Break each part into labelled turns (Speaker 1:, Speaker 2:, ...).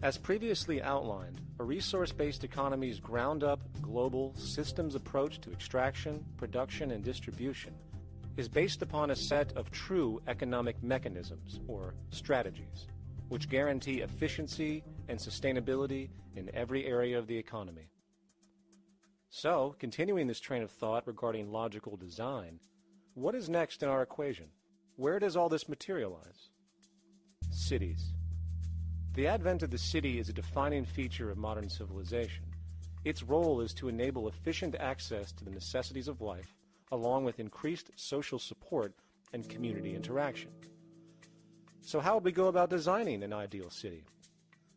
Speaker 1: As previously outlined, a resource-based economy's ground-up, global, systems approach to extraction, production, and distribution is based upon a set of true economic mechanisms, or strategies, which guarantee efficiency and sustainability in every area of the economy. So, continuing this train of thought regarding logical design, what is next in our equation? Where does all this materialize? Cities. The advent of the city is a defining feature of modern civilization. Its role is to enable efficient access to the necessities of life, along with increased social support and community interaction. So how would we go about designing an ideal city?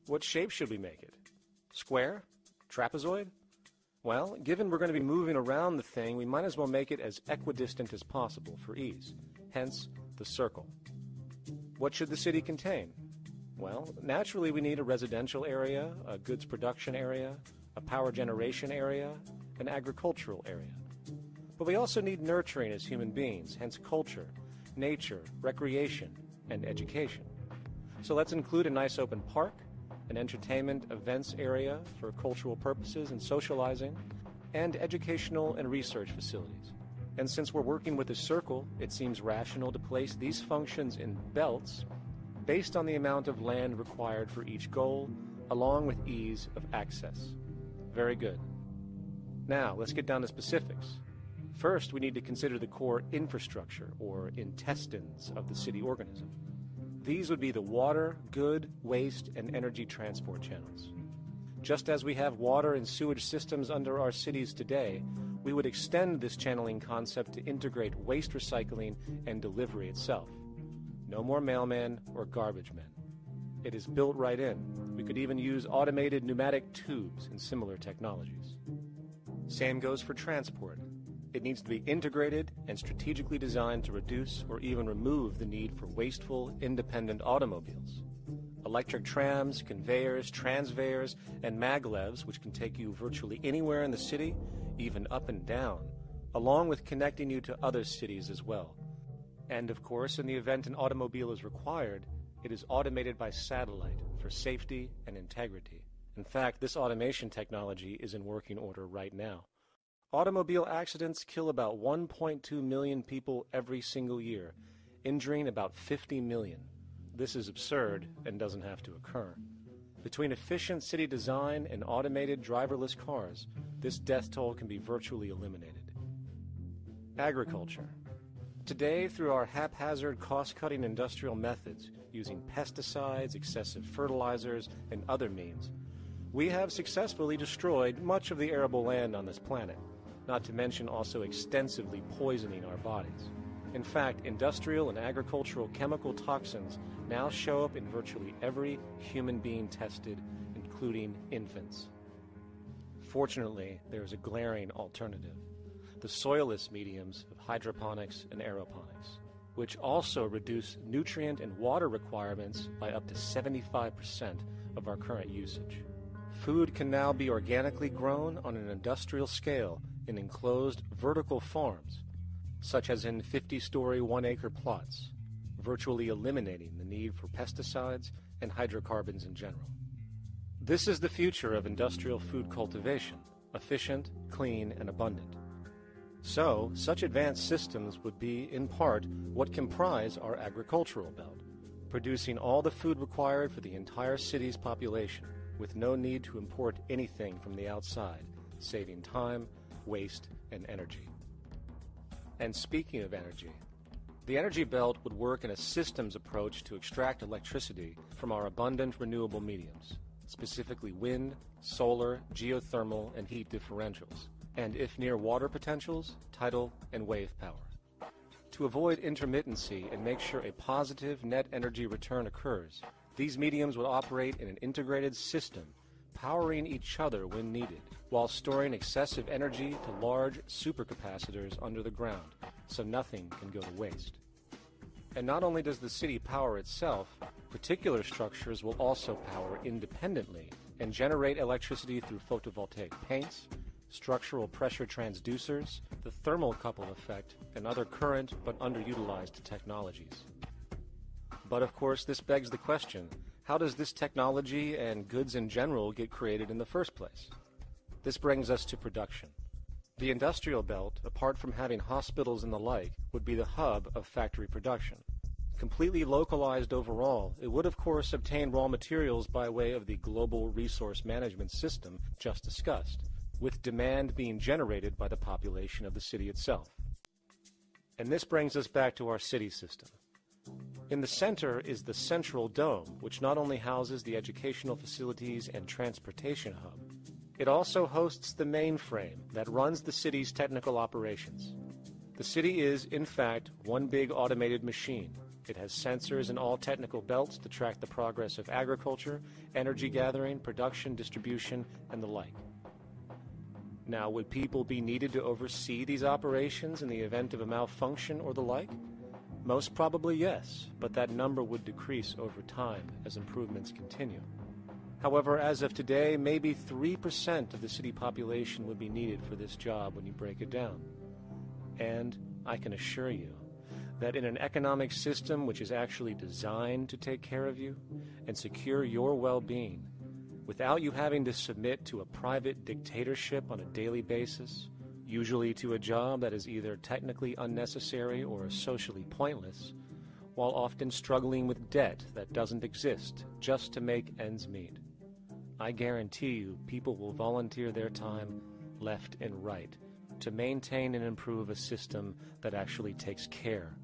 Speaker 1: What shape should we make it? Square? Trapezoid? Well, given we're going to be moving around the thing, we might as well make it as equidistant as possible for ease, hence the circle. What should the city contain? Well, naturally we need a residential area, a goods production area, a power generation area, an agricultural area. But we also need nurturing as human beings, hence culture, nature, recreation, and education. So let's include a nice open park, an entertainment events area for cultural purposes and socializing, and educational and research facilities. And since we're working with a circle, it seems rational to place these functions in belts based on the amount of land required for each goal, along with ease of access. Very good. Now, let's get down to specifics. First, we need to consider the core infrastructure, or intestines, of the city organism. These would be the water, good, waste, and energy transport channels. Just as we have water and sewage systems under our cities today, we would extend this channeling concept to integrate waste recycling and delivery itself. No more mailmen or garbage men. It is built right in. We could even use automated pneumatic tubes and similar technologies. Same goes for transport. It needs to be integrated and strategically designed to reduce or even remove the need for wasteful, independent automobiles. Electric trams, conveyors, transveyors, and maglevs, which can take you virtually anywhere in the city, even up and down, along with connecting you to other cities as well. And of course, in the event an automobile is required, it is automated by satellite for safety and integrity. In fact, this automation technology is in working order right now. Automobile accidents kill about 1.2 million people every single year, injuring about 50 million. This is absurd and doesn't have to occur. Between efficient city design and automated driverless cars, this death toll can be virtually eliminated. Agriculture. Today, through our haphazard, cost-cutting industrial methods, using pesticides, excessive fertilizers, and other means, we have successfully destroyed much of the arable land on this planet, not to mention also extensively poisoning our bodies. In fact, industrial and agricultural chemical toxins now show up in virtually every human being tested, including infants. Fortunately, there is a glaring alternative: the soilless mediums of hydroponics and aeroponics, which also reduce nutrient and water requirements by up to 75% of our current usage. Food can now be organically grown on an industrial scale in enclosed vertical farms, such as in 50-story 1-acre plots, virtually eliminating the need for pesticides and hydrocarbons in general. This is the future of industrial food cultivation, efficient, clean, and abundant. So, such advanced systems would be, in part, what comprise our agricultural belt, producing all the food required for the entire city's population, with no need to import anything from the outside, saving time, waste, and energy. And speaking of energy, the energy belt would work in a systems approach to extract electricity from our abundant renewable mediums, specifically wind, solar, geothermal, and heat differentials, and if near water potentials, tidal and wave power. To avoid intermittency and make sure a positive net energy return occurs, these mediums would operate in an integrated system, powering each other when needed, while storing excessive energy to large supercapacitors under the ground, so nothing can go to waste. And not only does the city power itself, particular structures will also power independently and generate electricity through photovoltaic paints, structural pressure transducers, the thermocouple effect, and other current but underutilized technologies. But of course, this begs the question, How does this technology and goods in general get created in the first place? This brings us to production. The industrial belt, apart from having hospitals and the like, would be the hub of factory production. Completely localized overall, it would of course obtain raw materials by way of the global resource management system just discussed, with demand being generated by the population of the city itself. And this brings us back to our city system. In the center is the central dome, which not only houses the educational facilities and transportation hub, it also hosts the mainframe that runs the city's technical operations. The city is, in fact, one big automated machine. It has sensors in all technical belts to track the progress of agriculture, energy gathering, production, distribution, and the like. Now, would people be needed to oversee these operations in the event of a malfunction or the like? Most probably yes, but that number would decrease over time as improvements continue. However, as of today, maybe 3% of the city population would be needed for this job when you break it down. And I can assure you that in an economic system which is actually designed to take care of you and secure your well-being, without you having to submit to a private dictatorship on a daily basis, usually to a job that is either technically unnecessary or socially pointless, while often struggling with debt that doesn't exist just to make ends meet, I guarantee you people will volunteer their time left and right to maintain and improve a system that actually takes care